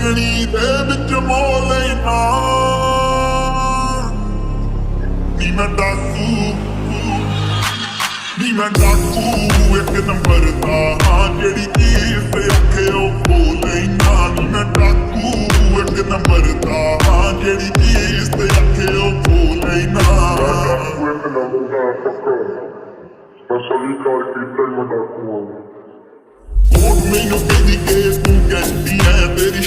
ਮੰਗਣੀ ਦੇ ਵਿੱਚ ਮੋਹ ਲੈਣਾ ਨੀ ਮੈਂ ਡਾਕੂ ਇੱਕ ਨੰਬਰ ਦਾ ਹਾਂ ਜਿਹੜੀ ਚੀਜ਼ ਤੇ ਅੱਖੇ ਉਹ ਖੋ ਲੈਣਾ ਨੀ ਮੈਂ ਡਾਕੂ ਇੱਕ ਨੰਬਰ ਦਾ ਹਾਂ ਜਿਹੜੀ ਚੀਜ਼ ਤੇ ਅੱਖੇ ਉਹ ਖੋ ਲੈਣਾ ਇੱਕ ਨੰਬਰ ਦਾ ਪੱਕਾ ਬਸ ਅਭੀ ਕਾਰ ਕੀਤਾ ਹੀ ਮੈਂ ਡਾਕੂ ਮੈਨੂੰ ਕਹਿੰਦੀ ਕਿ ਤੂੰ ਕਹਿੰਦੀ ਐ ਤੇਰੀ